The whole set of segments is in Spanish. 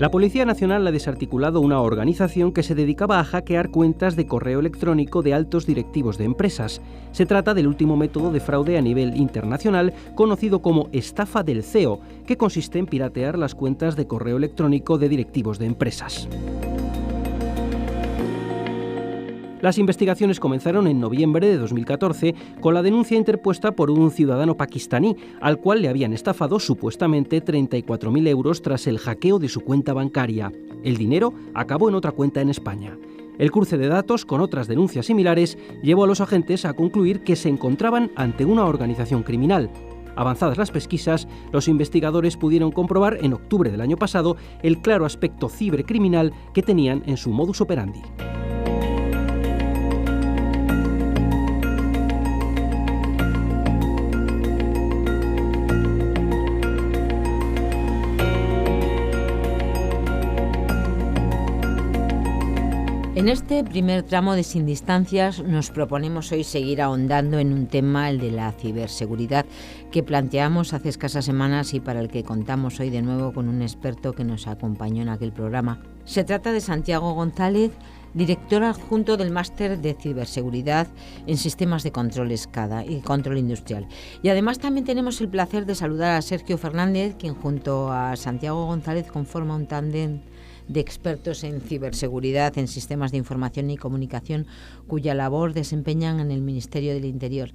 La Policía Nacional ha desarticulado una organización que se dedicaba a hackear cuentas de correo electrónico de altos directivos de empresas. Se trata del último método de fraude a nivel internacional, conocido como estafa del CEO, que consiste en piratear las cuentas de correo electrónico de directivos de empresas. Las investigaciones comenzaron en noviembre de 2014 con la denuncia interpuesta por un ciudadano pakistaní, al cual le habían estafado supuestamente 34.000 euros tras el hackeo de su cuenta bancaria. El dinero acabó en otra cuenta en España. El cruce de datos con otras denuncias similares llevó a los agentes a concluir que se encontraban ante una organización criminal. Avanzadas las pesquisas, los investigadores pudieron comprobar en octubre del año pasado el claro aspecto cibercriminal que tenían en su modus operandi. En este primer tramo de Sin Distancias nos proponemos hoy seguir ahondando en un tema, el de la ciberseguridad, que planteamos hace escasas semanas y para el que contamos hoy de nuevo con un experto que nos acompañó en aquel programa. Se trata de Santiago González, director adjunto del Máster de Ciberseguridad en Sistemas de Control SCADA y Control Industrial. Y además también tenemos el placer de saludar a Sergio Fernández, quien junto a Santiago González conforma un tándem de expertos en ciberseguridad en sistemas de información y comunicación, cuya labor desempeñan en el Ministerio del Interior.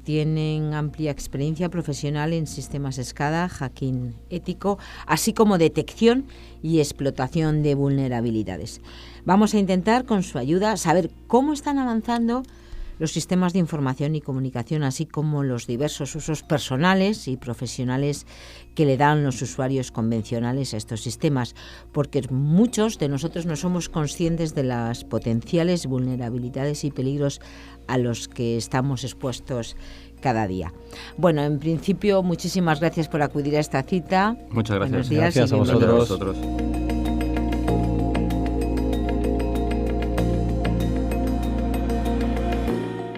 Tienen amplia experiencia profesional en sistemas SCADA, hacking ético, así como detección y explotación de vulnerabilidades. Vamos a intentar, con su ayuda, saber cómo están avanzando los sistemas de información y comunicación, así como los diversos usos personales y profesionales que le dan los usuarios convencionales a estos sistemas, porque muchos de nosotros no somos conscientes de las potenciales vulnerabilidades y peligros a los que estamos expuestos cada día. Bueno, en principio, muchísimas gracias por acudir a esta cita. Muchas gracias. Buenos días. Gracias a vosotros.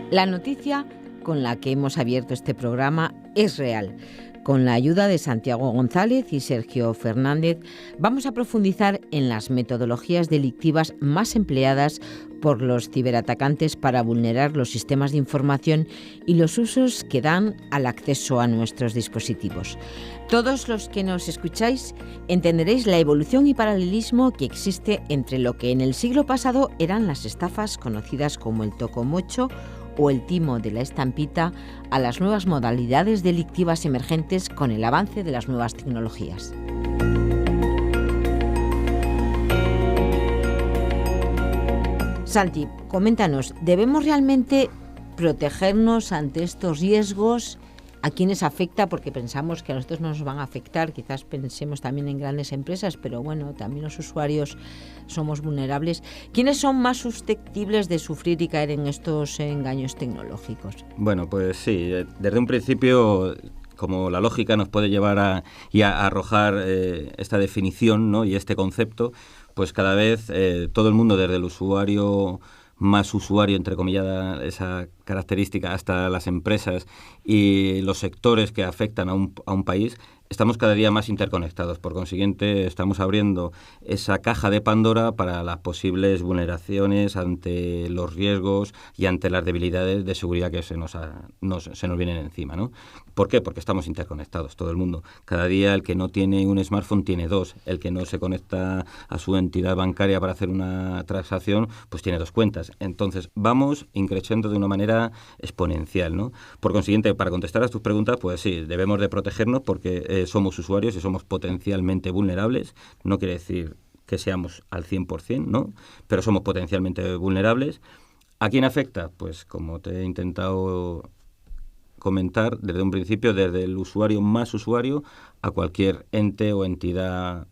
La noticia con la que hemos abierto este programa es real. Con la ayuda de Santiago González y Sergio Fernández vamos a profundizar en las metodologías delictivas más empleadas por los ciberatacantes para vulnerar los sistemas de información y los usos que dan al acceso a nuestros dispositivos. Todos los que nos escucháis entenderéis la evolución y paralelismo que existe entre lo que en el siglo pasado eran las estafas conocidas como el tocomocho o el timo de la estampita a las nuevas modalidades delictivas emergentes con el avance de las nuevas tecnologías. Santi, coméntanos, ¿debemos realmente protegernos ante estos riesgos? ¿A quiénes afecta? Porque pensamos que a nosotros no nos van a afectar, quizás pensemos también en grandes empresas, pero bueno, también los usuarios somos vulnerables. ¿Quiénes son más susceptibles de sufrir y caer en estos engaños tecnológicos? Bueno, pues sí, desde un principio, como la lógica nos puede llevar a arrojar esta definición, ¿no? Y este concepto, pues cada vez todo el mundo, desde el usuario más usuario, entre comillas, esa característica, hasta las empresas y los sectores que afectan a un país, estamos cada día más interconectados. Por consiguiente, estamos abriendo esa caja de Pandora para las posibles vulneraciones ante los riesgos y ante las debilidades de seguridad que se nos vienen encima, ¿no? ¿Por qué? Porque estamos interconectados, todo el mundo. Cada día el que no tiene un smartphone tiene dos. El que no se conecta a su entidad bancaria para hacer una transacción, pues tiene dos cuentas. Entonces, vamos increciendo de una manera exponencial, ¿no? Por consiguiente, para contestar a tus preguntas, pues sí, debemos de protegernos porque somos usuarios y somos potencialmente vulnerables. No quiere decir que seamos al 100%, ¿no? Pero somos potencialmente vulnerables. ¿A quién afecta? Pues como te he intentado comentar desde un principio, desde el usuario más usuario a cualquier ente o entidad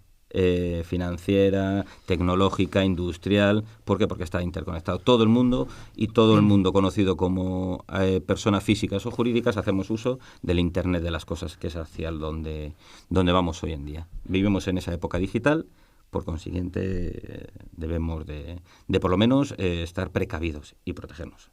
financiera, tecnológica, industrial. ¿Por qué? Porque está interconectado. Todo el mundo y todo el mundo conocido como personas físicas o jurídicas hacemos uso del Internet de las cosas, que es hacia donde vamos hoy en día. Vivimos en esa época digital, por consiguiente debemos de por lo menos estar precavidos y protegernos.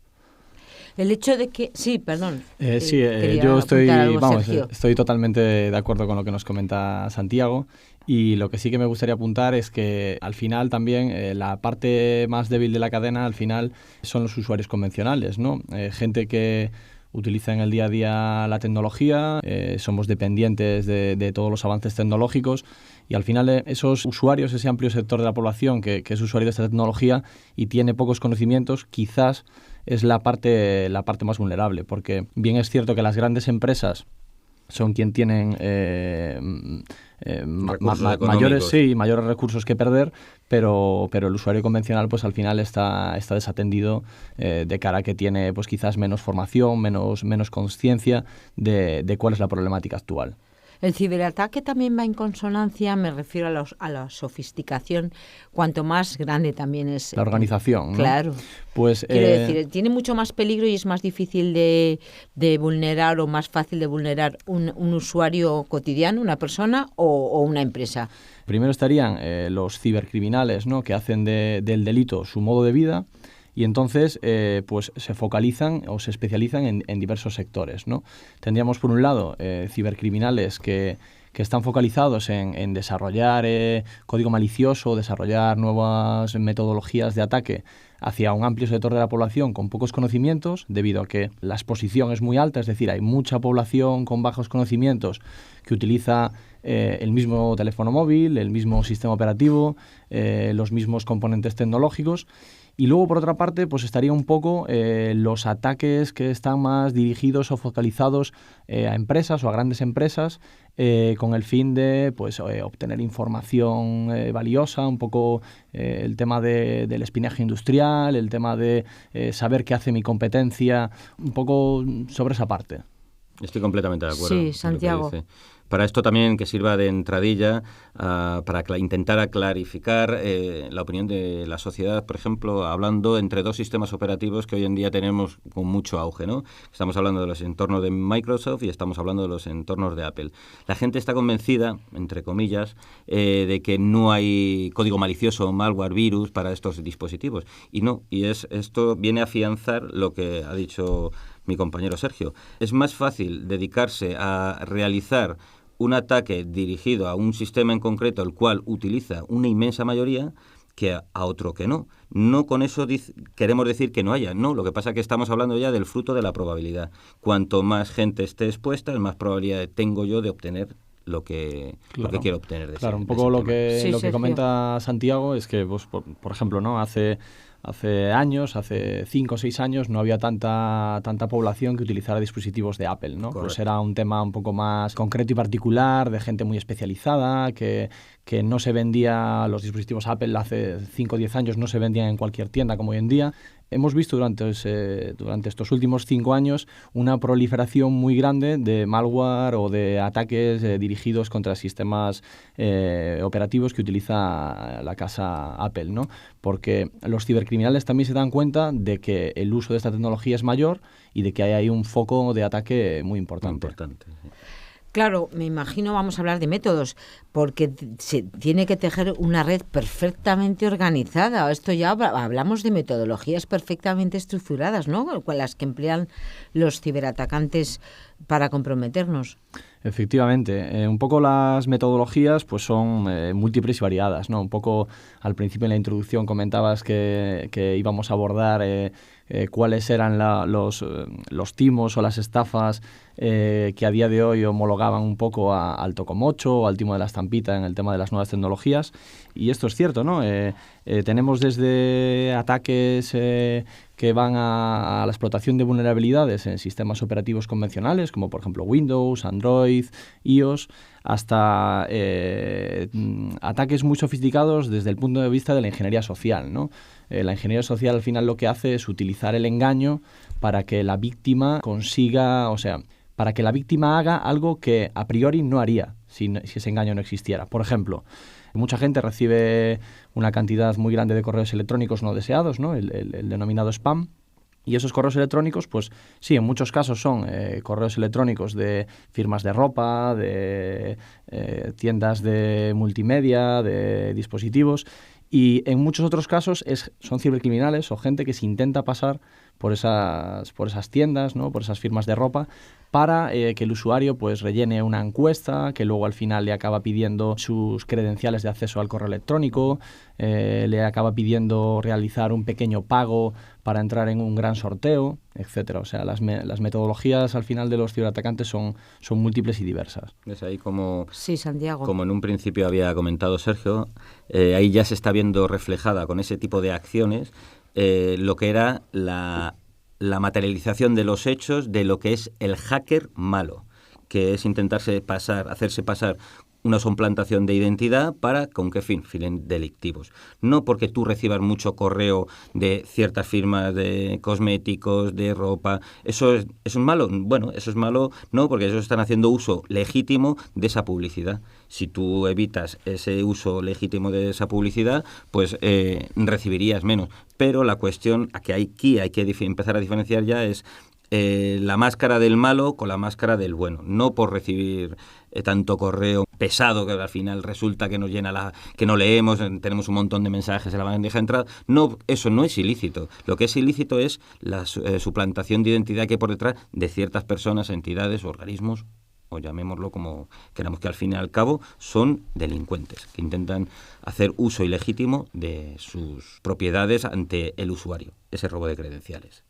El hecho de que... Sí, perdón. Yo Sergio. estoy totalmente de acuerdo con lo que nos comenta Santiago, y lo que sí que me gustaría apuntar es que al final también la parte más débil de la cadena al final son los usuarios convencionales, ¿no? Gente que utiliza en el día a día la tecnología, somos dependientes de todos los avances tecnológicos, y al final esos usuarios, ese amplio sector de la población que es usuario de esta tecnología y tiene pocos conocimientos, quizás es la parte más vulnerable, porque bien es cierto que las grandes empresas son quien tienen mayores recursos que perder, pero el usuario convencional pues al final está desatendido de cara a que tiene pues quizás menos formación, menos conciencia de cuál es la problemática actual. El ciberataque también va en consonancia, me refiero a la sofisticación, cuanto más grande también es... La organización, ¿no? Claro. Pues, quiero decir, tiene mucho más peligro y es más difícil de vulnerar o más fácil de vulnerar un usuario cotidiano, una persona o una empresa. Primero estarían los cibercriminales, ¿no?, que hacen del delito su modo de vida. Y entonces pues se focalizan o se especializan en diversos sectores, ¿no? Tendríamos por un lado cibercriminales que están focalizados en desarrollar código malicioso, desarrollar nuevas metodologías de ataque hacia un amplio sector de la población con pocos conocimientos, debido a que la exposición es muy alta, es decir, hay mucha población con bajos conocimientos que utiliza el mismo teléfono móvil, el mismo sistema operativo, los mismos componentes tecnológicos. Y luego, por otra parte, pues estaría un poco los ataques que están más dirigidos o focalizados a empresas o a grandes empresas con el fin de pues obtener información valiosa, un poco el tema del espionaje industrial, el tema de saber qué hace mi competencia, un poco sobre esa parte. Estoy completamente de acuerdo. Sí, Santiago. Para esto también que sirva de entradilla para intentar clarificar la opinión de la sociedad, por ejemplo, hablando entre dos sistemas operativos que hoy en día tenemos con mucho auge, ¿no? Estamos hablando de los entornos de Microsoft y estamos hablando de los entornos de Apple. La gente está convencida, entre comillas, de que no hay código malicioso, malware, virus para estos dispositivos. Y no, esto viene a afianzar lo que ha dicho mi compañero Sergio. Es más fácil dedicarse a realizar un ataque dirigido a un sistema en concreto, el cual utiliza una inmensa mayoría, que a otro que no. No con eso queremos decir que no haya, no. Lo que pasa es que estamos hablando ya del fruto de la probabilidad. Cuanto más gente esté expuesta, más probabilidad tengo yo de obtener lo que quiero obtener. Un poco lo que comenta Santiago es que, pues, por ejemplo, ¿no? Hace 5 o 6 años, no había tanta población que utilizara dispositivos de Apple, ¿no? Pues era un tema un poco más concreto y particular, de gente muy especializada, que no se vendía, los dispositivos Apple hace 5 o 10 años no se vendían en cualquier tienda como hoy en día. Hemos visto durante estos últimos 5 años una proliferación muy grande de malware o de ataques dirigidos contra sistemas operativos que utiliza la casa Apple, ¿no? Porque los cibercriminales también se dan cuenta de que el uso de esta tecnología es mayor y de que hay ahí un foco de ataque muy importante. Sí. Claro, me imagino, vamos a hablar de métodos, porque se tiene que tejer una red perfectamente organizada. Esto ya hablamos de metodologías perfectamente estructuradas, ¿no? Con las que emplean los ciberatacantes para comprometernos. Efectivamente, un poco las metodologías pues son múltiples y variadas, ¿no? Un poco al principio en la introducción comentabas que íbamos a abordar cuáles eran los timos o las estafas que a día de hoy homologaban un poco al tocomocho o al timo de la estampita en el tema de las nuevas tecnologías. Y esto es cierto, ¿no? Tenemos desde ataques que van a la explotación de vulnerabilidades en sistemas operativos convencionales, como por ejemplo Windows, Android, iOS, hasta ataques muy sofisticados desde el punto de vista de la ingeniería social, ¿no? La ingeniería social al final lo que hace es utilizar el engaño para que la víctima para que la víctima haga algo que a priori no haría si ese engaño no existiera. Por ejemplo, mucha gente recibe una cantidad muy grande de correos electrónicos no deseados, ¿no? El denominado spam. Y esos correos electrónicos, pues sí, en muchos casos son correos electrónicos de firmas de ropa, de tiendas de multimedia, de dispositivos. Y en muchos otros casos son cibercriminales o gente que se intenta pasar por esas tiendas, ¿no? Por esas firmas de ropa, para que el usuario pues rellene una encuesta que luego al final le acaba pidiendo sus credenciales de acceso al correo electrónico, le acaba pidiendo realizar un pequeño pago para entrar en un gran sorteo, etcétera. O sea, las metodologías al final de los ciberatacantes son múltiples y diversas. Es ahí como, sí, Santiago, como en un principio había comentado Sergio, ahí ya se está viendo reflejada con ese tipo de acciones lo que era la materialización de los hechos de lo que es el hacker malo, que es hacerse pasar una suplantación de identidad para, ¿con qué fin? Fines delictivos. No porque tú recibas mucho correo de ciertas firmas de cosméticos, de ropa. ¿Eso es malo? Bueno, eso es malo no, porque ellos están haciendo uso legítimo de esa publicidad. Si tú evitas ese uso legítimo de esa publicidad, pues recibirías menos. Pero la cuestión que hay que empezar a diferenciar ya es la máscara del malo con la máscara del bueno. No por recibir tanto correo pesado que al final resulta que nos llena que no leemos, tenemos un montón de mensajes en la bandeja de entrada. No, eso no es ilícito. Lo que es ilícito es la suplantación de identidad que hay por detrás de ciertas personas, entidades, organismos, o llamémoslo como queramos, que al fin y al cabo son delincuentes, que intentan hacer uso ilegítimo de sus propiedades ante el usuario, ese robo de credenciales.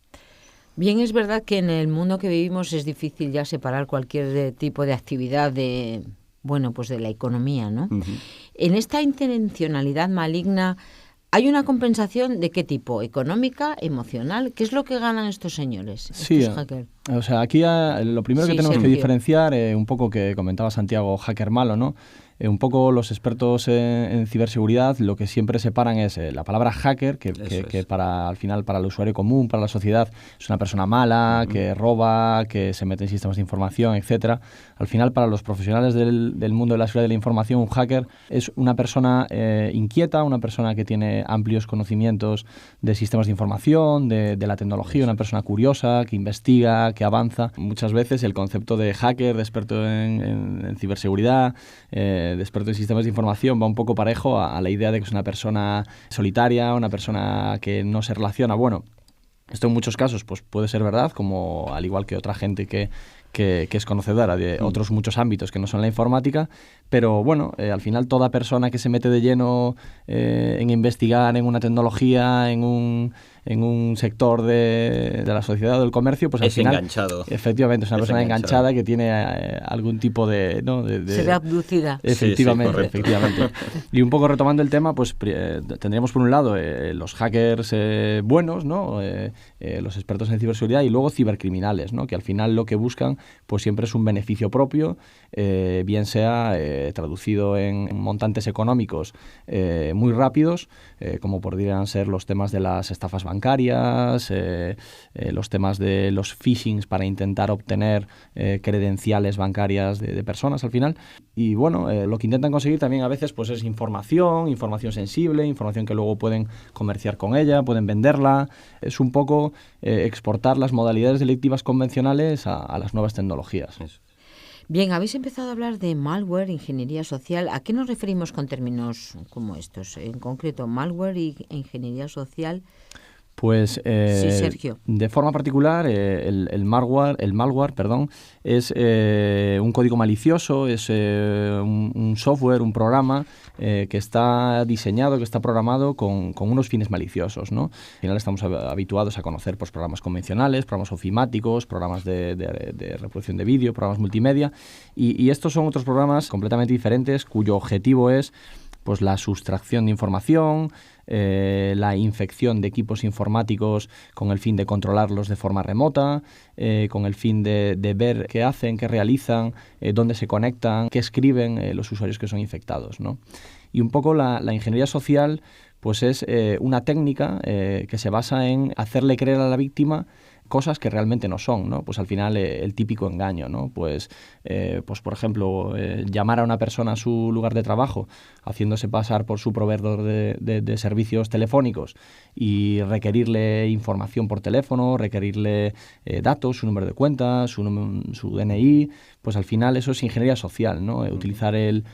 Bien, es verdad que en el mundo que vivimos es difícil ya separar cualquier tipo de actividad de la economía, ¿no? Uh-huh. En esta intencionalidad maligna, ¿hay una compensación de qué tipo? ¿Económica? ¿Emocional? ¿Qué es lo que ganan estos señores, estos hackers? O sea, aquí lo primero que tenemos que diferenciar, un poco que comentaba Santiago, hacker malo, ¿no? Un poco los expertos en ciberseguridad lo que siempre separan es la palabra hacker, que al final para el usuario común, para la sociedad, es una persona mala, que roba, que se mete en sistemas de información, etcétera. Al final, para los profesionales del mundo de la seguridad de la información, un hacker es una persona inquieta, una persona que tiene amplios conocimientos de sistemas de información, de la tecnología, una persona curiosa, que investiga, que avanza. Muchas veces el concepto de hacker, de experto en ciberseguridad, de experto en sistemas de información va un poco parejo a la idea de que es una persona solitaria, una persona que no se relaciona. Bueno, esto en muchos casos pues puede ser verdad, como al igual que otra gente que es conocedora de otros muchos ámbitos que no son la informática, pero bueno, al final toda persona que se mete de lleno en investigar en una tecnología, en un sector de la sociedad o del comercio, pues al final... enganchado. Efectivamente, es una persona enganchada que tiene algún tipo de... Se ve abducida. Efectivamente, sí, efectivamente. Y un poco retomando el tema, pues tendríamos por un lado los hackers buenos, ¿no? Los expertos en ciberseguridad, y luego cibercriminales, ¿no? Que al final lo que buscan pues siempre es un beneficio propio, bien sea traducido en montantes económicos muy rápidos, como podrían ser los temas de las estafas bancarias, los temas de los phishings para intentar obtener credenciales bancarias de personas al final. Y bueno, lo que intentan conseguir también a veces pues es información sensible, información que luego pueden comerciar con ella, pueden venderla. Es un poco exportar las modalidades delictivas convencionales a las nuevas tecnologías. Bien, habéis empezado a hablar de malware, ingeniería social. ¿A qué nos referimos con términos como estos? En concreto, malware y ingeniería social. Pues sí, Sergio. De forma particular, el malware, es un código malicioso, es un software, un programa que está diseñado, que está programado con unos fines maliciosos, ¿no? Al final estamos habituados a conocer pues, programas convencionales, programas ofimáticos, programas de reproducción de vídeo, programas multimedia, y estos son otros programas completamente diferentes cuyo objetivo es pues la sustracción de información, la infección de equipos informáticos con el fin de controlarlos de forma remota, con el fin de ver qué hacen, qué realizan, dónde se conectan, qué escriben los usuarios que son infectados, ¿no? Y un poco la ingeniería social pues es una técnica que se basa en hacerle creer a la víctima cosas que realmente no son, ¿no? Pues al final el típico engaño, ¿no? Pues por ejemplo, llamar a una persona a su lugar de trabajo haciéndose pasar por su proveedor de servicios telefónicos y requerirle información por teléfono, requerirle datos, su número de cuenta, su DNI, pues al final eso es ingeniería social, ¿no? Utilizar el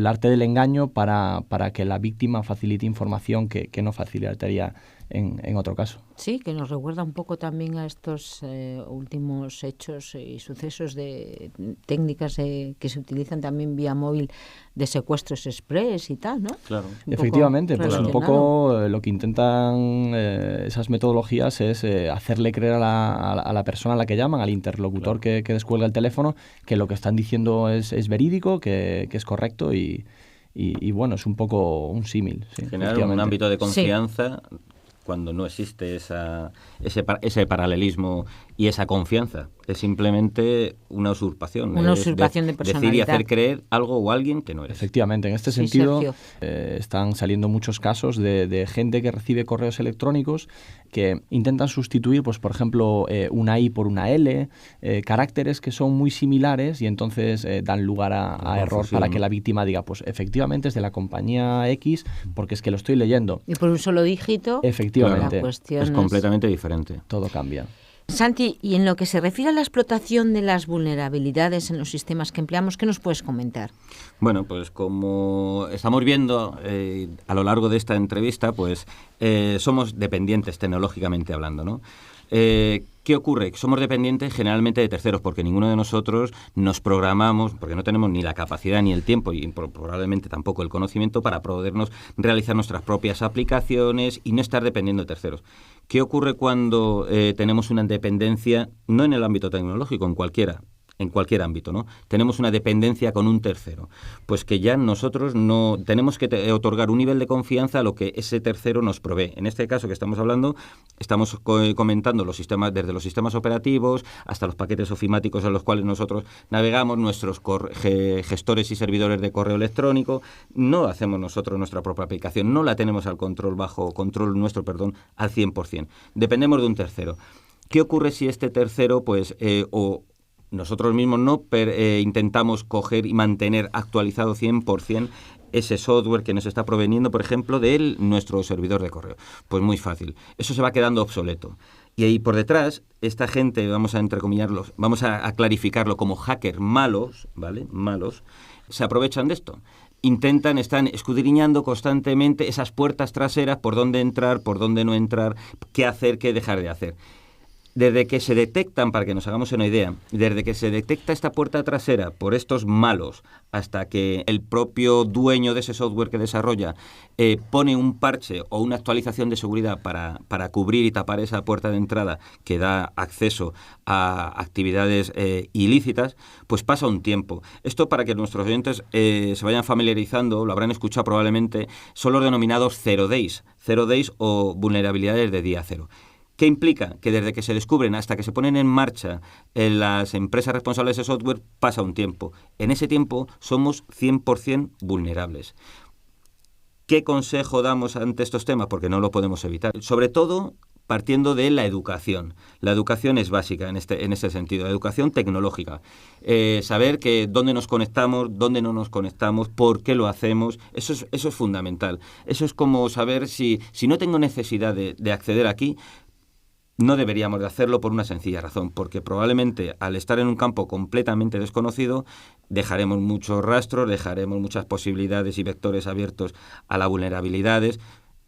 arte del engaño para que la víctima facilite información que no facilitaría en otro caso. Sí, que nos recuerda un poco también a estos últimos hechos y sucesos de técnicas que se utilizan también vía móvil de secuestros express y tal, ¿no? Claro. Efectivamente, pues un relacionado. poco lo que intentan esas metodologías es hacerle creer a la persona a la que llaman, al interlocutor que descuelga el teléfono, que lo que están diciendo es verídico, que es correcto y bueno, es un poco un símil. Sí, Generar un ámbito de confianza cuando no existe ese paralelismo y esa confianza. Es simplemente una usurpación. Una usurpación de personalidad. Decir y hacer creer algo o alguien que no eres. Efectivamente, en este Sí, sentido Sergio. están saliendo muchos casos de gente que recibe correos electrónicos que intentan sustituir, pues por ejemplo, una I por una L, caracteres que son muy similares y entonces dan lugar a error para que la víctima diga, pues efectivamente es de la compañía X porque es que lo estoy leyendo. Y por un solo dígito, Efectivamente. la cuestión Es completamente diferente. Todo cambia. Santi, y en lo que se refiere a la explotación de las vulnerabilidades en los sistemas que empleamos, ¿qué nos puedes comentar? Bueno, pues como estamos viendo a lo largo de esta entrevista, pues somos dependientes tecnológicamente hablando, ¿no? ¿Qué ocurre? Somos dependientes generalmente de terceros porque ninguno de nosotros nos programamos, porque no tenemos ni la capacidad ni el tiempo y probablemente tampoco el conocimiento para podernos realizar nuestras propias aplicaciones y no estar dependiendo de terceros. ¿Qué ocurre cuando tenemos una dependencia, no en el ámbito tecnológico, en cualquier ámbito, ¿no? Tenemos una dependencia con un tercero. Pues que ya nosotros no tenemos que otorgar un nivel de confianza a lo que ese tercero nos provee. En este caso que estamos hablando, estamos comentando los sistemas, desde los sistemas operativos hasta los paquetes ofimáticos en los cuales nosotros navegamos, nuestros gestores y servidores de correo electrónico. No hacemos nosotros nuestra propia aplicación, no la tenemos bajo control nuestro, al 100%. Dependemos de un tercero. ¿Qué ocurre si este tercero, pues, nosotros mismos no intentamos coger y mantener actualizado 100% ese software que nos está proveniendo, por ejemplo, de nuestro servidor de correo? Pues muy fácil. Eso se va quedando obsoleto. Y ahí por detrás, esta gente, vamos a entrecomillarlos, vamos a clarificarlo como hackers malos, ¿vale? Malos, se aprovechan de esto. Están escudriñando constantemente esas puertas traseras, por dónde entrar, por dónde no entrar, qué hacer, qué dejar de hacer. Desde que se detectan, para que nos hagamos una idea, desde que se detecta esta puerta trasera por estos malos hasta que el propio dueño de ese software que desarrolla pone un parche o una actualización de seguridad para cubrir y tapar esa puerta de entrada que da acceso a actividades ilícitas, pues pasa un tiempo. Esto, para que nuestros oyentes se vayan familiarizando, lo habrán escuchado probablemente, son los denominados zero days o vulnerabilidades de día cero. ¿Qué implica? Que desde que se descubren hasta que se ponen en marcha las empresas responsables de ese software pasa un tiempo. En ese tiempo somos 100% vulnerables. ¿Qué consejo damos ante estos temas? Porque no lo podemos evitar. Sobre todo partiendo de la educación. La educación es básica en este sentido, la educación tecnológica. Saber que dónde nos conectamos, dónde no nos conectamos, por qué lo hacemos, eso es fundamental. Eso es como saber si no tengo necesidad de acceder aquí, no deberíamos de hacerlo por una sencilla razón, porque probablemente al estar en un campo completamente desconocido dejaremos muchos rastros, dejaremos muchas posibilidades y vectores abiertos a las vulnerabilidades.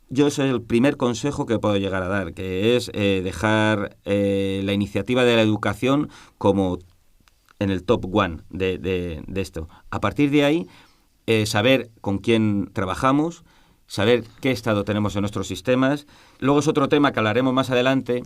Yo ese es el primer consejo que puedo llegar a dar, que es dejar la iniciativa de la educación como en el top one de esto. A partir de ahí, saber con quién trabajamos, saber qué estado tenemos en nuestros sistemas. Luego es otro tema que hablaremos más adelante,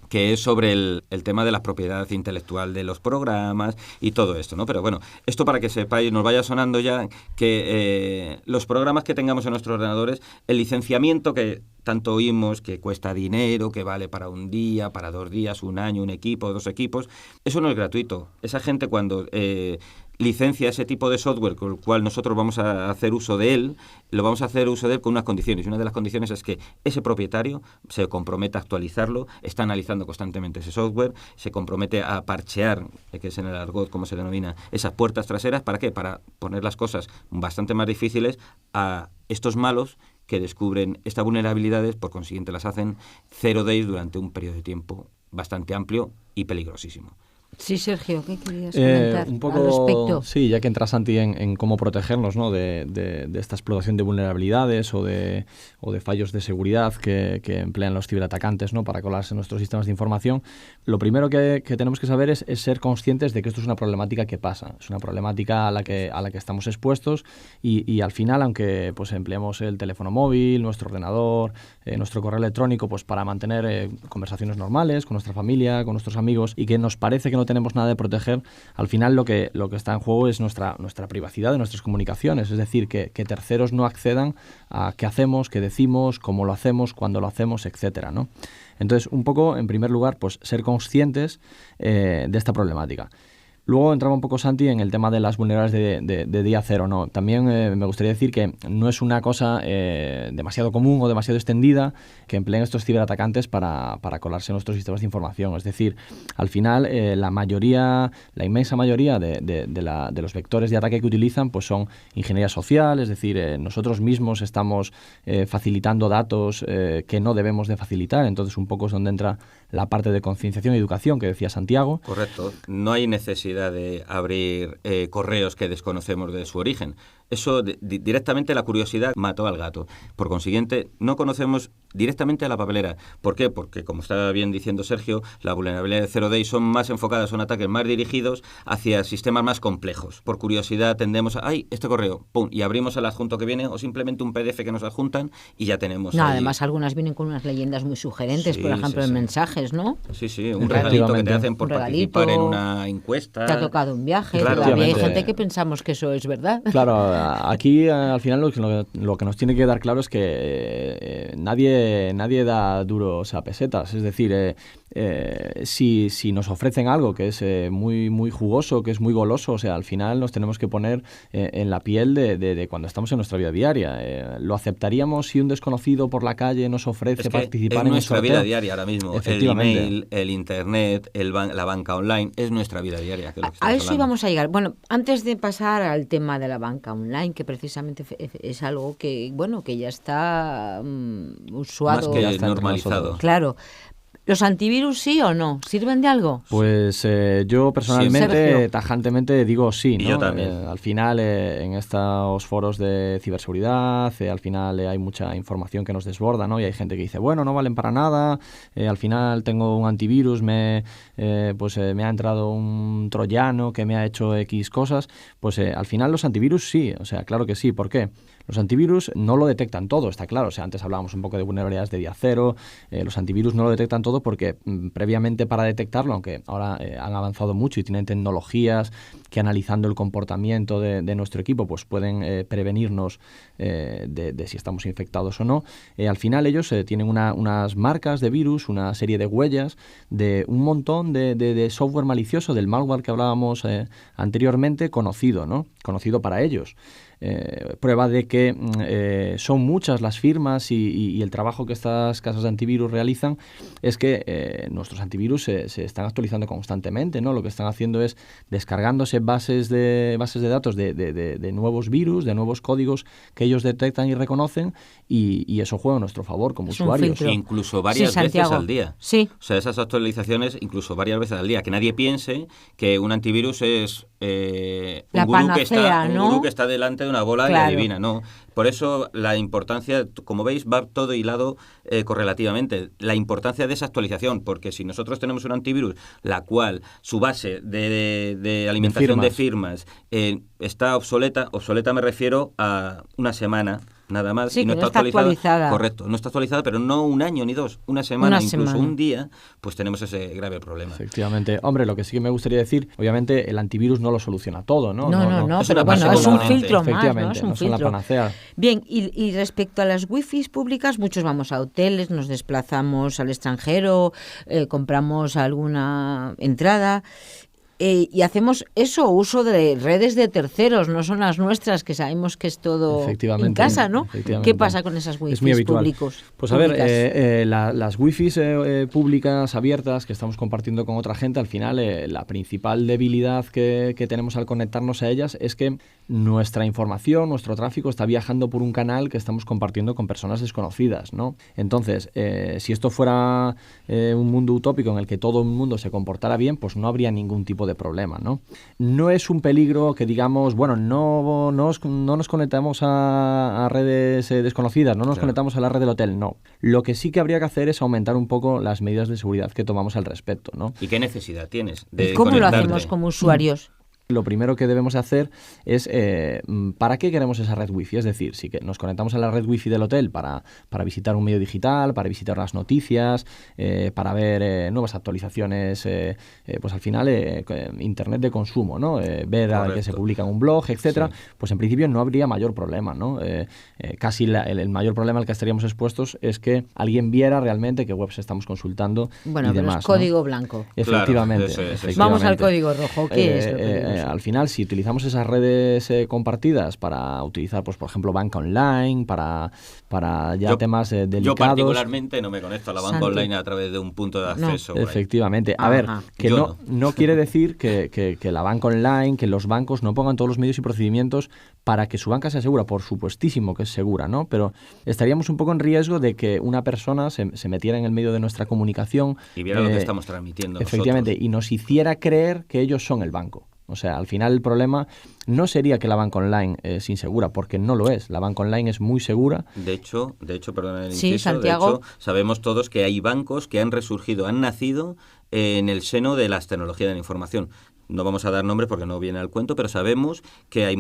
que es sobre el tema de la propiedad intelectual de los programas y todo esto, ¿no? Pero bueno, esto para que sepáis, nos vaya sonando ya que los programas que tengamos en nuestros ordenadores, el licenciamiento que tanto oímos que cuesta dinero, que vale para un día, para 2 días, un año, un equipo, 2 equipos, eso no es gratuito. Esa gente cuando licencia ese tipo de software con el cual nosotros vamos a hacer uso de él, lo vamos a hacer uso de él con unas condiciones. Y una de las condiciones es que ese propietario se compromete a actualizarlo, está analizando constantemente ese software, se compromete a parchear, que es en el argot como se denomina, esas puertas traseras. ¿Para qué? Para poner las cosas bastante más difíciles a estos malos que descubren estas vulnerabilidades, por consiguiente las hacen 0 days durante un periodo de tiempo bastante amplio y peligrosísimo. Sí, Sergio, ¿qué querías comentar un poco, al respecto? Sí, ya que entras, Santi, en cómo protegernos, ¿no?, de esta explotación de vulnerabilidades o de fallos de seguridad que emplean los ciberatacantes, ¿no?, para colarse en nuestros sistemas de información. Lo primero que tenemos que saber es ser conscientes de que esto es una problemática que pasa, es una problemática a la que estamos expuestos y al final, aunque pues empleemos el teléfono móvil, nuestro ordenador, nuestro correo electrónico, pues para mantener conversaciones normales con nuestra familia, con nuestros amigos, y que nos parece que no tenemos nada de proteger, al final lo que está en juego es nuestra privacidad de nuestras comunicaciones, es decir, que terceros no accedan a qué hacemos, qué decimos, cómo lo hacemos, cuándo lo hacemos, etcétera, ¿no? Entonces, un poco, en primer lugar, pues ser conscientes de esta problemática. Luego entraba un poco, Santi, en el tema de las vulnerabilidades de día cero, ¿no? También me gustaría decir que no es una cosa demasiado común o demasiado extendida que empleen estos ciberatacantes para colarse en nuestros sistemas de información. Es decir, al final la inmensa mayoría de los vectores de ataque que utilizan pues son ingeniería social, es decir, nosotros mismos estamos facilitando datos que no debemos de facilitar. Entonces, un poco es donde entra la parte de concienciación y educación que decía Santiago. Correcto. No hay necesidad de abrir correos que desconocemos de su origen. Eso directamente la curiosidad mató al gato. Por consiguiente, no conocemos directamente a la papelera. ¿Por qué? Porque, como estaba bien diciendo Sergio, las vulnerabilidades de Zero Day son más enfocadas, son ataques más dirigidos hacia sistemas más complejos. Por curiosidad tendemos a, ¡ay, este correo! ¡Pum! Y abrimos el adjunto que viene o simplemente un PDF que nos adjuntan y ya tenemos ahí. Además, algunas vienen con unas leyendas muy sugerentes, por ejemplo, en mensajes, ¿no? Sí, un regalito que te hacen por participar en una encuesta. Te ha tocado un viaje. Claro, todavía hay gente que pensamos que eso es verdad. Claro, aquí al final lo que nos tiene que dar claro es que nadie da duros a pesetas. Es decir, si nos ofrecen algo que es muy, muy jugoso, que es muy goloso, o sea, al final nos tenemos que poner en la piel de cuando estamos en nuestra vida diaria. ¿Lo aceptaríamos si un desconocido por la calle nos ofrece participar en nuestra sorteo? Vida diaria ahora mismo. El email, el internet, la banca online, es nuestra vida diaria. Que es lo que a eso hablando. íbamos a llegar. Bueno, antes de pasar al tema de la banca online, que precisamente es algo que, bueno, que ya está usuado. Más que normalizado. Claro. ¿Los antivirus sí o no? ¿Sirven de algo? Pues yo personalmente, sí, tajantemente digo sí, ¿no? Y yo también. Al final, en estos foros de ciberseguridad, al final hay mucha información que nos desborda, ¿no? Y hay gente que dice, bueno, no valen para nada, al final tengo un antivirus, me ha entrado un troyano que me ha hecho X cosas. Pues al final los antivirus sí, o sea, claro que sí. ¿Por qué? Los antivirus no lo detectan todo, está claro. O sea, antes hablábamos un poco de vulnerabilidades de día cero. Los antivirus no lo detectan todo porque previamente para detectarlo, aunque ahora han avanzado mucho y tienen tecnologías que analizando el comportamiento de nuestro equipo pues pueden prevenirnos de si estamos infectados o no. Al final ellos tienen unas marcas de virus, una serie de huellas de un montón de software malicioso, del malware que hablábamos anteriormente, conocido, ¿no? Conocido para ellos. Prueba de que son muchas las firmas y el trabajo que estas casas de antivirus realizan es que nuestros antivirus se están actualizando constantemente, ¿no? Lo que están haciendo es descargándose bases de datos de nuevos virus, de nuevos códigos que ellos detectan y reconocen y eso juega a nuestro favor como usuarios. Incluso varias veces al día. Sí. O sea, esas actualizaciones incluso varias veces al día. Que nadie piense que un antivirus es un gurú que está delante de una bola y adivina, no. Por eso la importancia, como veis, va todo hilado correlativamente. La importancia de esa actualización, porque si nosotros tenemos un antivirus, la cual su base de alimentación de firmas está obsoleta me refiero a una semana, nada más, sí, y no está actualizada. Correcto, no está actualizada, pero no un año ni dos, una semana, incluso un día, pues tenemos ese grave problema. Efectivamente. Hombre, lo que sí que me gustaría decir, obviamente el antivirus no lo soluciona todo, ¿no? No, es pero bueno, es un filtro más, efectivamente, ¿no? Es un son la panacea. Bien, y respecto a las wifis públicas, muchos vamos a hoteles, nos desplazamos al extranjero, compramos alguna entrada. Y hacemos uso de redes de terceros, no son las nuestras, que sabemos que es todo en casa, ¿no? ¿Qué pasa con esas wifis públicos? Pues a ver, las wifis públicas abiertas que estamos compartiendo con otra gente, al final la principal debilidad que tenemos al conectarnos a ellas es que nuestra información, nuestro tráfico está viajando por un canal que estamos compartiendo con personas desconocidas, ¿no? Entonces, si esto fuera un mundo utópico en el que todo el mundo se comportara bien, pues no habría ningún tipo de problema, ¿no? No es un peligro que digamos, bueno, no nos conectamos a redes desconocidas, no nos conectamos a la red del hotel, no. Lo que sí que habría que hacer es aumentar un poco las medidas de seguridad que tomamos al respecto, ¿no? ¿Y qué necesidad tienes de ¿Cómo conectarte? lo hacemos como usuarios? Lo primero que debemos hacer es ¿para qué queremos esa red wifi? Es decir, si que nos conectamos a la red wifi del hotel para visitar un medio digital, para visitar las noticias, para ver nuevas actualizaciones, pues al final internet de consumo, ¿no? Ver a que se publica en un blog, etcétera, sí. Pues en principio no habría mayor problema, ¿no? Casi el mayor problema al que estaríamos expuestos es que alguien viera realmente qué webs estamos consultando y demás. Bueno, pero es código blanco. Efectivamente, claro, efectivamente. Vamos al código rojo. ¿Qué es lo que al final, si utilizamos esas redes compartidas para utilizar, pues por ejemplo, banca online, para ya temas delicados... Yo particularmente no me conecto a la banca online a través de un punto de acceso. No. Efectivamente. A ver, que no quiere decir que la banca online, que los bancos no pongan todos los medios y procedimientos para que su banca sea segura. Por supuestísimo que es segura, ¿no? Pero estaríamos un poco en riesgo de que una persona se metiera en el medio de nuestra comunicación... Y viera lo que estamos transmitiendo efectivamente, nosotros. Y nos hiciera creer que ellos son el banco. O sea, al final el problema no sería que la banca online es insegura, porque no lo es. La banca online es muy segura. De hecho, perdón el sí, inciso, Santiago. De hecho, sabemos todos que hay bancos que han resurgido, han nacido en el seno de las tecnologías de la información. No vamos a dar nombres porque no viene al cuento, pero sabemos que hay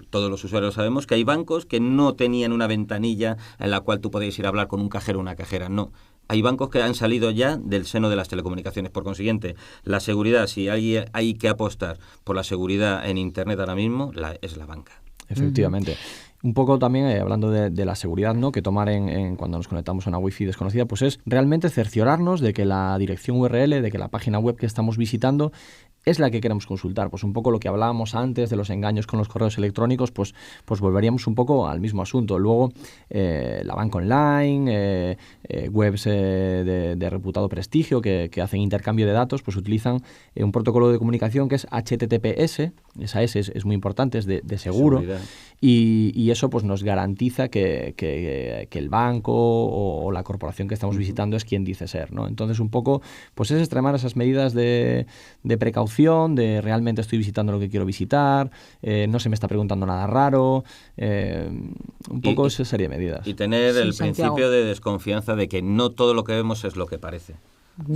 todos los usuarios sabemos que hay bancos que no tenían una ventanilla en la cual tú podías ir a hablar con un cajero o una cajera, no. Hay bancos que han salido ya del seno de las telecomunicaciones. Por consiguiente, la seguridad, si hay que apostar por la seguridad en Internet ahora mismo, es la banca. Efectivamente. Un poco también, hablando de la seguridad, ¿no?, que tomar en cuando nos conectamos a una wifi desconocida, pues es realmente cerciorarnos de que la dirección URL, de que la página web que estamos visitando es la que queremos consultar. Pues un poco lo que hablábamos antes de los engaños con los correos electrónicos, pues volveríamos un poco al mismo asunto. Luego, la banca online, webs de reputado prestigio que hacen intercambio de datos, pues utilizan un protocolo de comunicación que es HTTPS. Esa S es muy importante, es de seguro. Y eso pues nos garantiza que el banco o la corporación que estamos visitando es quien dice ser, ¿no? Entonces un poco pues es extremar esas medidas de precaución, de realmente estoy visitando lo que quiero visitar, no se me está preguntando nada raro, un poco esa serie de medidas. Y tener el Santiago. principio de desconfianza de que no todo lo que vemos es lo que parece.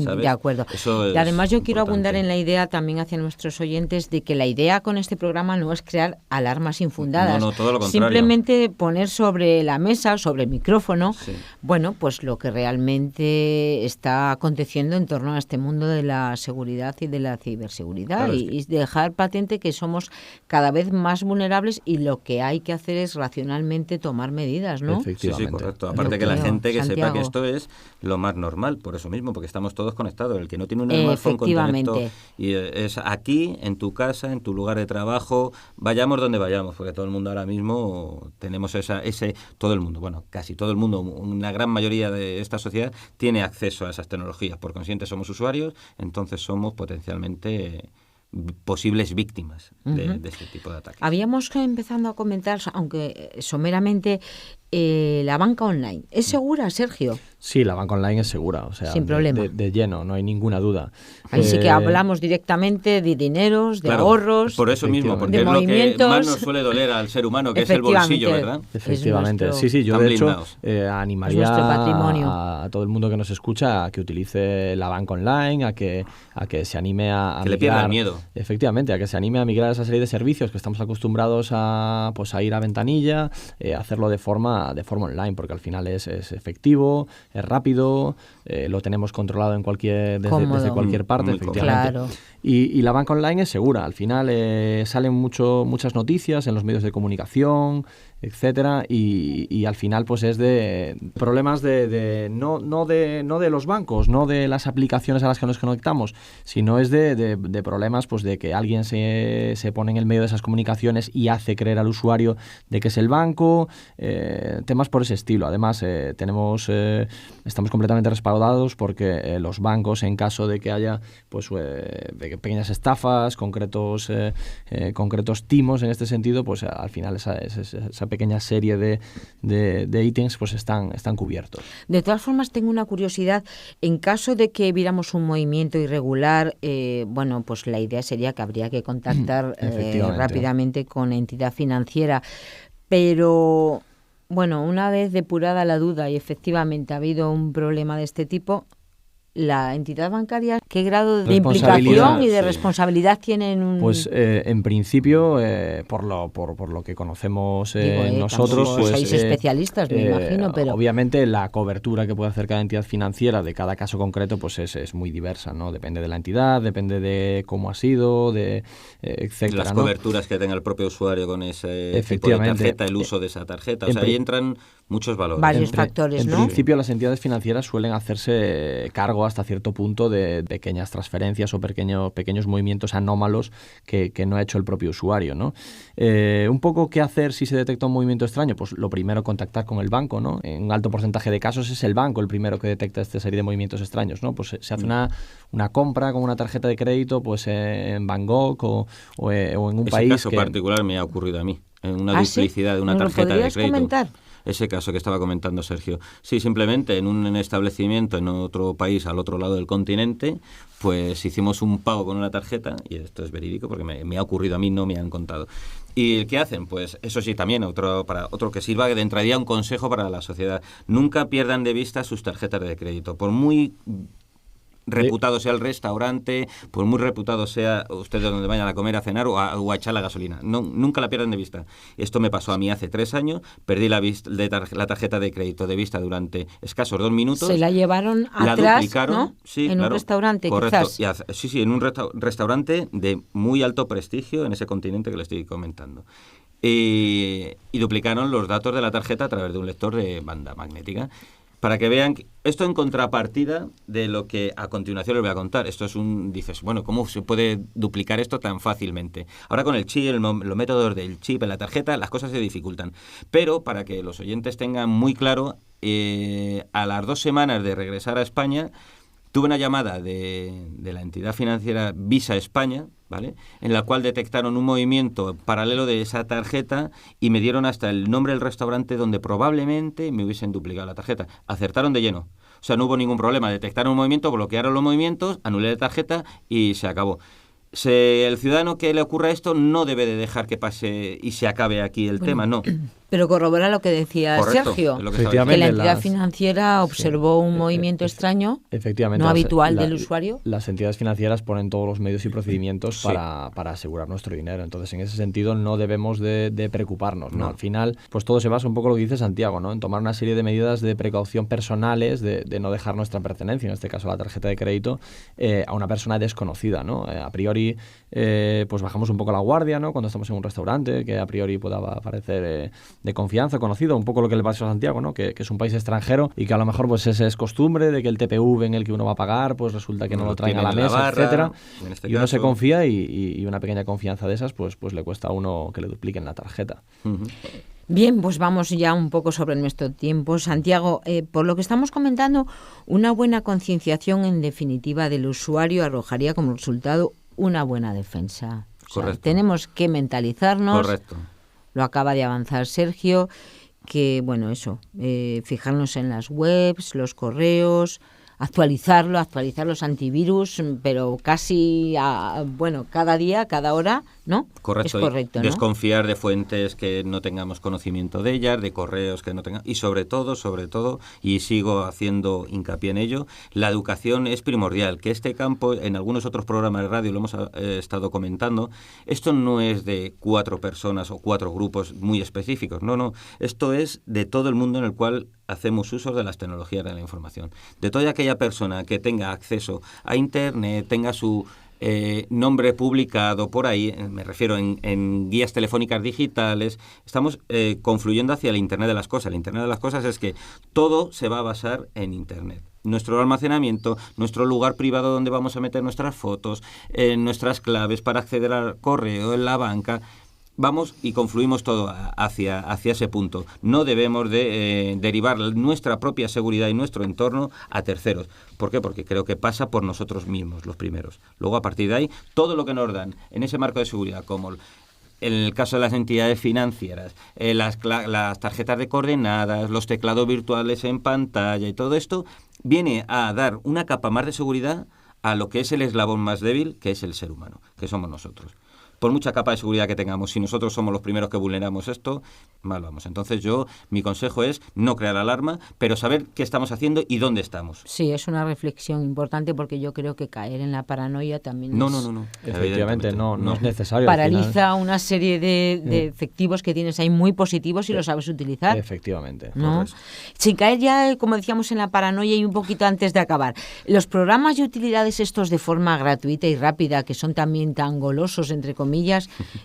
¿Sabes? De acuerdo. Y además yo quiero importante. abundar en la idea también hacia nuestros oyentes de que la idea con este programa no es crear alarmas infundadas. No, todo lo contrario. Simplemente poner sobre la mesa, sobre el micrófono, bueno, pues lo que realmente está aconteciendo en torno a este mundo de la seguridad y de la ciberseguridad. Claro, y dejar patente que somos cada vez más vulnerables y lo que hay que hacer es racionalmente tomar medidas, ¿no? Efectivamente. Sí, correcto. Aparte que la gente que Santiago. sepa que esto es lo más normal, por eso mismo, porque estamos todos conectados. El que no tiene un smartphone conectado y es aquí, en tu casa, en tu lugar de trabajo, vayamos donde vayamos, porque todo el mundo ahora mismo tenemos todo el mundo, bueno, casi todo el mundo, una gran mayoría de esta sociedad tiene acceso a esas tecnologías. Por consiguiente somos usuarios, entonces somos potencialmente posibles víctimas de este tipo de ataques. Habíamos empezado a comentar, aunque someramente, la banca online. ¿Es segura, Sergio? Sí, la banca online es segura, o sea, sin problema. De lleno, no hay ninguna duda. Ahí sí que hablamos directamente de dineros, de ahorros, por eso mismo, porque de es lo que movimientos. más nos suele doler al ser humano, que es el bolsillo, ¿verdad? Efectivamente, nuestro, sí, yo de hecho animaría patrimonio. a todo el mundo que nos escucha a que utilice la banca online, a que se anime a que migrar, le pierda el miedo. Efectivamente, a que se anime a migrar a esa serie de servicios que estamos acostumbrados a ir a ventanilla, hacerlo de forma online, porque al final es efectivo, es rápido, lo tenemos controlado en desde cualquier parte, muy efectivamente. Claro. Y la banca online es segura. Al final salen muchas noticias en los medios de comunicación, etcétera, y al final pues es de problemas no de los bancos, no de las aplicaciones a las que nos conectamos, sino es de problemas pues de que alguien se pone en el medio de esas comunicaciones y hace creer al usuario de que es el banco, temas por ese estilo. Además estamos completamente respaldados porque los bancos, en caso de que haya pues pequeñas estafas, concretos timos en este sentido, pues al final esa pequeña serie de ítems pues están cubiertos. De todas formas, tengo una curiosidad. En caso de que viéramos un movimiento irregular, pues la idea sería que habría que contactar rápidamente con la entidad financiera. Pero, una vez depurada la duda y efectivamente ha habido un problema de este tipo, la entidad bancaria, ¿qué grado de implicación y de responsabilidad tienen? Pues en principio, por lo que conocemos nosotros, pues sois especialistas, me imagino, pero obviamente la cobertura que puede hacer cada entidad financiera de cada caso concreto, pues es muy diversa, ¿no? Depende de la entidad, depende de cómo ha sido, etcétera. Las coberturas que tenga el propio usuario con ese tipo de tarjeta, el uso de esa tarjeta, ahí entran muchos valores. Varios factores, ¿no? En principio, las entidades financieras suelen hacerse cargo hasta cierto punto de pequeñas transferencias o pequeños movimientos anómalos que no ha hecho el propio usuario, ¿no? Un poco qué hacer si se detecta un movimiento extraño, pues lo primero, contactar con el banco, ¿no? En un alto porcentaje de casos es el banco el primero que detecta esta serie de movimientos extraños, ¿no? Pues se hace una compra con una tarjeta de crédito pues en Bangkok o en un país. Ese caso particular me ha ocurrido a mí, en una duplicidad de una tarjeta de crédito. Comentar? Ese caso que estaba comentando Sergio. Sí, simplemente en un establecimiento en otro país, al otro lado del continente, pues hicimos un pago con una tarjeta, y esto es verídico porque me ha ocurrido a mí, no me han contado. ¿Y qué hacen? Pues eso sí, también otro que sirva de entrada, un consejo para la sociedad. Nunca pierdan de vista sus tarjetas de crédito. Por muy reputado sea el restaurante, por muy reputado sea ustedes donde vayan a comer, a cenar o a echar la gasolina. No, nunca la pierdan de vista. Esto me pasó a mí hace 3 años, perdí la tarjeta de crédito de vista durante escasos 2 minutos. Se la llevaron atrás, duplicaron, ¿no? Sí, en un restaurante, correcto. quizás. Sí, en un restaurante de muy alto prestigio en ese continente que le estoy comentando. Y duplicaron los datos de la tarjeta a través de un lector de banda magnética. Para que vean, esto en contrapartida de lo que a continuación les voy a contar. Esto es dices, ¿cómo se puede duplicar esto tan fácilmente? Ahora con el chip, los métodos del chip en la tarjeta, las cosas se dificultan. Pero para que los oyentes tengan muy claro, a las 2 semanas de regresar a España, tuve una llamada de la entidad financiera Visa España, ¿vale?, en la cual detectaron un movimiento paralelo de esa tarjeta y me dieron hasta el nombre del restaurante donde probablemente me hubiesen duplicado la tarjeta. Acertaron de lleno. O sea, no hubo ningún problema. Detectaron un movimiento, bloquearon los movimientos, anulé la tarjeta y se acabó. El ciudadano que le ocurra esto no debe de dejar que pase y se acabe aquí el tema, no. Pero corrobora lo que decía Sergio, que la entidad financiera observó un movimiento extraño, no habitual del usuario. Las entidades financieras ponen todos los medios y procedimientos para asegurar nuestro dinero. Entonces, en ese sentido, no debemos de preocuparnos, ¿no? Al final, pues todo se basa un poco en lo que dice Santiago, ¿no? En tomar una serie de medidas de precaución personales, de no dejar nuestra pertenencia, en este caso la tarjeta de crédito, a una persona desconocida, ¿no? A priori, pues bajamos un poco la guardia, ¿no? Cuando estamos en un restaurante, que a priori pueda parecer de confianza, conocido, un poco lo que le pasó a Santiago, ¿no? Que es un país extranjero y que a lo mejor pues es costumbre de que el TPV en el que uno va a pagar, pues resulta que no lo traen a la mesa, etcétera, y uno se confía y una pequeña confianza de esas pues le cuesta a uno que le dupliquen la tarjeta. Uh-huh. Bien, pues vamos ya un poco sobre nuestro tiempo. Santiago, por lo que estamos comentando, una buena concienciación en definitiva del usuario arrojaría como resultado una buena defensa. Correcto. Tenemos que mentalizarnos. Correcto. Lo acaba de avanzar Sergio, que fijarnos en las webs, los correos, actualizar los antivirus, pero casi cada día, cada hora, ¿no? Correcto. Es correcto, ¿no? Desconfiar de fuentes que no tengamos conocimiento de ellas, de correos que no tengamos, y sobre todo, y sigo haciendo hincapié en ello, la educación es primordial. Que este campo, en algunos otros programas de radio lo hemos estado comentando, esto no es de 4 personas o 4 grupos muy específicos, no, esto es de todo el mundo en el cual hacemos uso de las tecnologías de la información. De toda aquella persona que tenga acceso a Internet, tenga su nombre publicado por ahí, me refiero en guías telefónicas digitales. Estamos confluyendo hacia el Internet de las cosas. El Internet de las cosas es que todo se va a basar en Internet. Nuestro almacenamiento, nuestro lugar privado donde vamos a meter nuestras fotos, nuestras claves para acceder al correo, en la banca. Vamos y confluimos todo hacia ese punto. No debemos de derivar nuestra propia seguridad y nuestro entorno a terceros. ¿Por qué? Porque creo que pasa por nosotros mismos, los primeros. Luego, a partir de ahí, todo lo que nos dan en ese marco de seguridad, como en el caso de las entidades financieras, las tarjetas de coordenadas, los teclados virtuales en pantalla y todo esto, viene a dar una capa más de seguridad a lo que es el eslabón más débil, que es el ser humano, que somos nosotros. Por mucha capa de seguridad que tengamos, si nosotros somos los primeros que vulneramos esto, mal vamos. Entonces mi consejo es no crear alarma, pero saber qué estamos haciendo y dónde estamos. Sí, es una reflexión importante porque yo creo que caer en la paranoia también No. Efectivamente, no es necesario. Paraliza una serie de efectivos que tienes ahí muy positivos y lo sabes utilizar. Efectivamente. ¿No? Sin caer ya, como decíamos, en la paranoia y un poquito antes de acabar. Los programas y utilidades estos de forma gratuita y rápida, que son también tan golosos, entre comillas,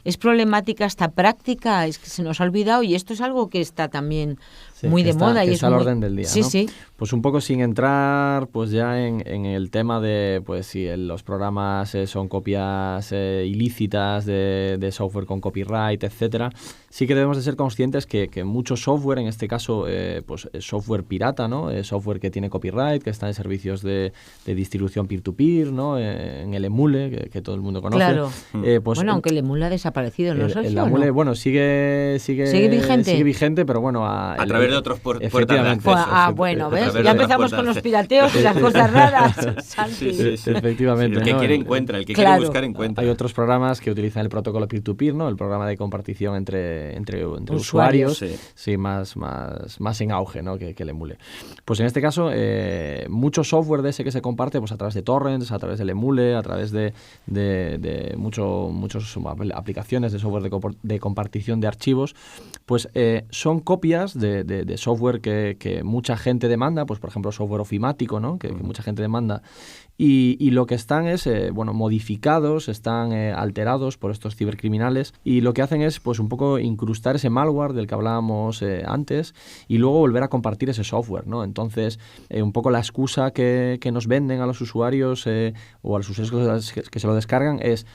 es problemática esta práctica, es que se nos ha olvidado y esto es algo que está también muy de moda. Y es al orden del día, sí, ¿no? Sí. Pues un poco sin entrar pues ya en el tema de pues si los programas son copias ilícitas de software con copyright, etcétera. Sí que debemos de ser conscientes que mucho software, en este caso pues software pirata, ¿no? Software que tiene copyright, que está en servicios de distribución peer-to-peer, ¿no? En el Emule, que todo el mundo conoce. Claro. Pues aunque el Emule ha desaparecido, ¿no? El Emule, ¿no? Bueno, sigue vigente. Sigue vigente, pero bueno, a través de otros puertas de acceso. Bueno, ¿ves? Ya empezamos con los pirateos y las cosas raras. Sí. Efectivamente. El que quiere encuentra, el que quiere buscar encuentra. Hay otros programas que utilizan el protocolo peer-to-peer, ¿no? El programa de compartición entre usuarios, sí, más en auge, ¿no? que el Emule. Pues en este caso, mucho software de ese que se comparte pues a través de torrents, a través del Emule, a través de muchas aplicaciones de software de compartición de archivos, pues son copias de software que mucha gente demanda, pues por ejemplo software ofimático, ¿no? que mucha gente demanda, y lo que están es modificados, están alterados por estos cibercriminales, y lo que hacen es pues un poco incrustar ese malware del que hablábamos antes y luego volver a compartir ese software, ¿no? Entonces un poco la excusa que nos venden a los usuarios o a los usuarios que se lo descargan es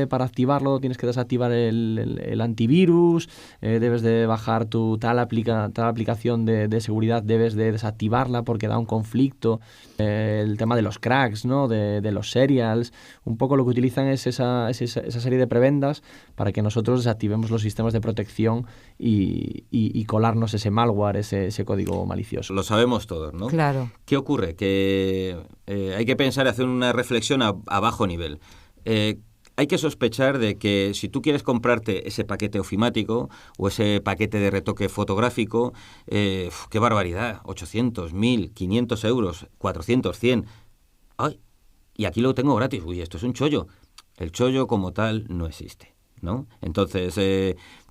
para activarlo tienes que desactivar el antivirus, debes de bajar tu tal aplicación de seguridad, debes de desactivarla porque da un conflicto, el tema de los cracks, ¿no? de los serials, un poco lo que utilizan es esa serie de prebendas para que nosotros desactivemos los sistemas de protección y colarnos ese malware, ese código malicioso. Lo sabemos todos, ¿no? Claro. ¿Qué ocurre? Que hay que pensar y hacer una reflexión a bajo nivel. Hay que sospechar de que si tú quieres comprarte ese paquete ofimático o ese paquete de retoque fotográfico, ¡qué barbaridad! 800, 1.000, 500 euros, 400, 100... ¡Ay! Y aquí lo tengo gratis. Uy, esto es un chollo. El chollo como tal no existe, ¿no? Entonces,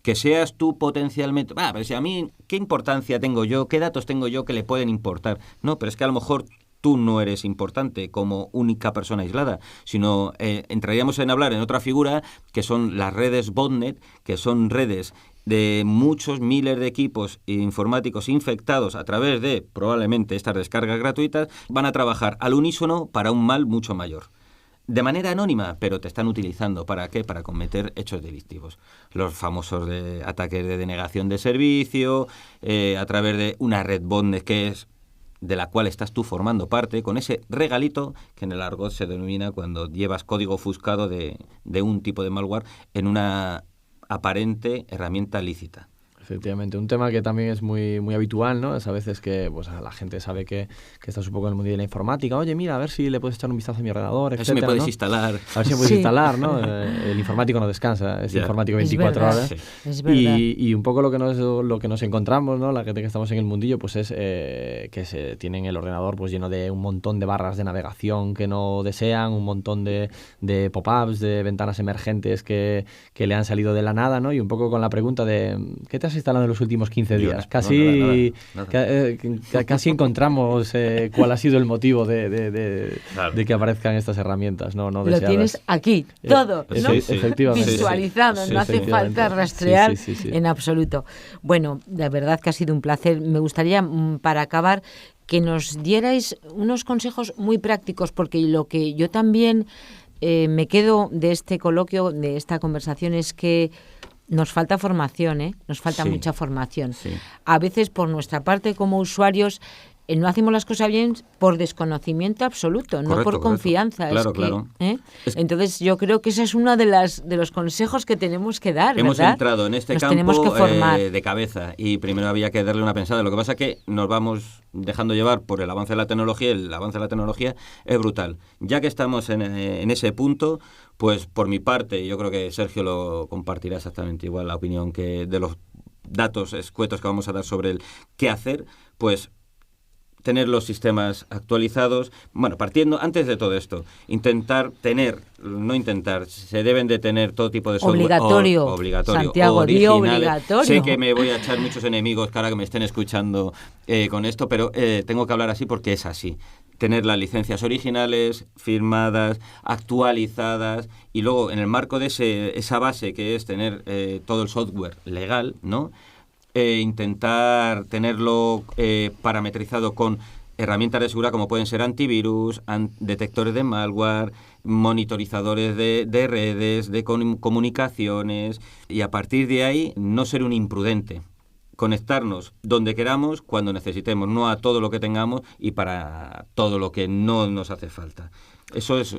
que seas tú potencialmente... pero si a mí, ¿qué importancia tengo yo? ¿Qué datos tengo yo que le pueden importar? No, pero es que a lo mejor tú no eres importante como única persona aislada, sino entraríamos en hablar en otra figura que son las redes botnet, que son redes de muchos miles de equipos informáticos infectados a través de probablemente estas descargas gratuitas, van a trabajar al unísono para un mal mucho mayor. De manera anónima, pero te están utilizando. ¿Para qué? Para cometer hechos delictivos. Los famosos ataques de denegación de servicio, a través de una red botnet que es de la cual estás tú formando parte, con ese regalito que en el argot se denomina cuando llevas código ofuscado de un tipo de malware en una aparente herramienta lícita. Efectivamente, un tema que también es muy, muy habitual, ¿no? Es a veces que pues, la gente sabe que estás un poco en el mundo de la informática. Oye, mira, a ver si le puedes echar un vistazo a mi ordenador, etcétera, a ver si me puedes ¿no? instalar. A ver si me puedes instalar, ¿no? El informático no descansa, es informático 24 horas. Sí. Es verdad. Y un poco lo que nos encontramos, ¿no? La gente que estamos en el mundillo, pues es que tienen el ordenador pues lleno de un montón de barras de navegación que no desean, un montón de pop-ups, de ventanas emergentes que le han salido de la nada, ¿no? Y un poco con la pregunta de ¿qué te has has instalado en los últimos 15 días? Nada. Casi encontramos cuál ha sido el motivo de que aparezcan estas herramientas no lo deseadas. Tienes aquí, todo, ¿no? Efectivamente. Visualizado, no hace falta rastrear Sí. en absoluto. Bueno, la verdad que ha sido un placer. Me gustaría, para acabar, que nos dierais unos consejos muy prácticos, porque lo que yo también me quedo de este coloquio, de esta conversación, es que nos falta formación, nos falta mucha formación. Sí. A veces, por nuestra parte como usuarios, no hacemos las cosas bien por desconocimiento absoluto, no por confianza. Claro. Entonces yo creo que ese es uno de los consejos que tenemos que dar. Hemos ¿verdad? entrado en este campo de cabeza y primero había que darle una pensada. Lo que pasa es que nos vamos dejando llevar por el avance de la tecnología, y el avance de la tecnología es brutal. Ya que estamos en ese punto, pues por mi parte, yo creo que Sergio lo compartirá exactamente igual, la opinión que de los datos escuetos que vamos a dar sobre el qué hacer, pues tener los sistemas actualizados. Bueno, partiendo, antes de todo esto, se deben de tener todo tipo de software. Obligatorio. Santiago, obligatorio. Sé que me voy a echar muchos enemigos que ahora que me estén escuchando con esto, pero tengo que hablar así porque es así. Tener las licencias originales, firmadas, actualizadas, y luego en el marco de esa base que es tener todo el software legal, ¿no? Intentar tenerlo parametrizado con herramientas de seguridad como pueden ser antivirus, detectores de malware, monitorizadores de redes, de comunicaciones, y a partir de ahí no ser un imprudente. Conectarnos donde queramos, cuando necesitemos, no a todo lo que tengamos y para todo lo que no nos hace falta. Eso es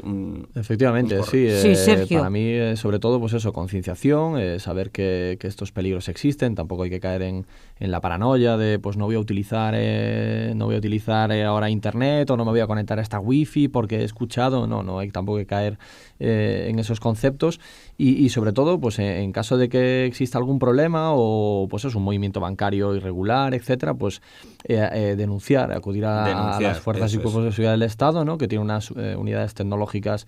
efectivamente, sí. Sergio. Para mí, sobre todo, pues eso, concienciación, saber que estos peligros existen. Tampoco hay que caer en la paranoia de, pues no voy a utilizar ahora internet, o no me voy a conectar a esta wifi porque he escuchado. No hay tampoco que caer en esos conceptos. Y sobre todo, pues en caso de que exista algún problema o pues es un movimiento bancario irregular, etcétera, pues acudir a las fuerzas y cuerpos de seguridad del Estado, ¿no? Que tienen unas unidades tecnológicas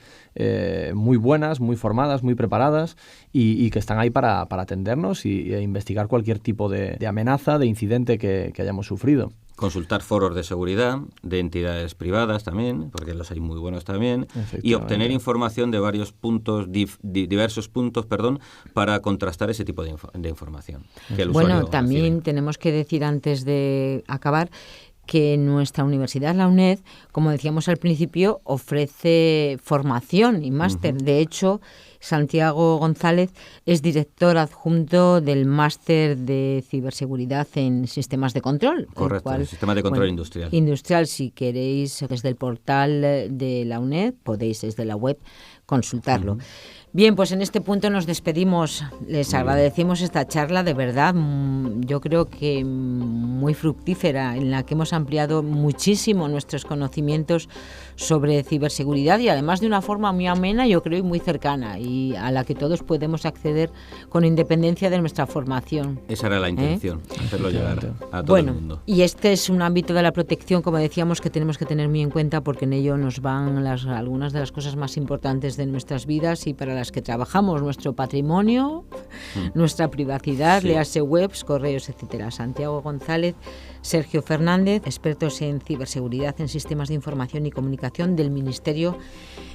muy buenas, muy formadas, muy preparadas y que están ahí para atendernos e investigar cualquier tipo de amenaza, de incidente que hayamos sufrido. Consultar foros de seguridad de entidades privadas también, porque los hay muy buenos también, y obtener información de varios puntos, diversos puntos, para contrastar ese tipo de información. Bueno, también tenemos que decir antes de acabar que nuestra universidad, la UNED, como decíamos al principio, ofrece formación y máster. Uh-huh. De hecho, Santiago González es director adjunto del máster de ciberseguridad en sistemas de control. Correcto, el sistema de control industrial. Industrial, si queréis, desde el portal de la UNED, podéis desde la web consultarlo. Uh-huh. Bien, pues en este punto nos despedimos. Les agradecemos esta charla, de verdad, yo creo que muy fructífera, en la que hemos ampliado muchísimo nuestros conocimientos sobre ciberseguridad y además de una forma muy amena, yo creo, y muy cercana, y a la que todos podemos acceder con independencia de nuestra formación. Esa era la intención, hacerlo llegar a todo el mundo. Y este es un ámbito de la protección, como decíamos, que tenemos que tener muy en cuenta, porque en ello nos van algunas de las cosas más importantes de nuestras vidas y para las que trabajamos, nuestro patrimonio, nuestra privacidad, léase webs, correos, etcétera. Santiago González, Sergio Fernández, expertos en ciberseguridad en sistemas de información y comunicación del Ministerio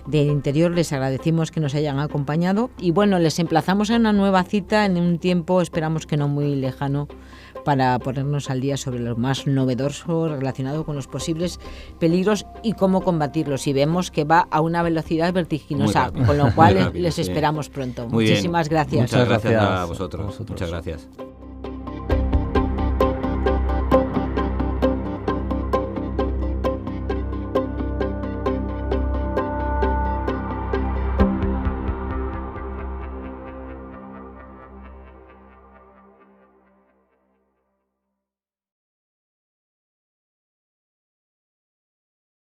del Interior. Les agradecemos que nos hayan acompañado y bueno, les emplazamos a una nueva cita en un tiempo, esperamos que no muy lejano, para ponernos al día sobre lo más novedoso relacionado con los posibles peligros y cómo combatirlos. Y vemos que va a una velocidad vertiginosa, con lo cual les esperamos pronto. Muchísimas gracias. Muchas gracias a vosotros. Muchas gracias.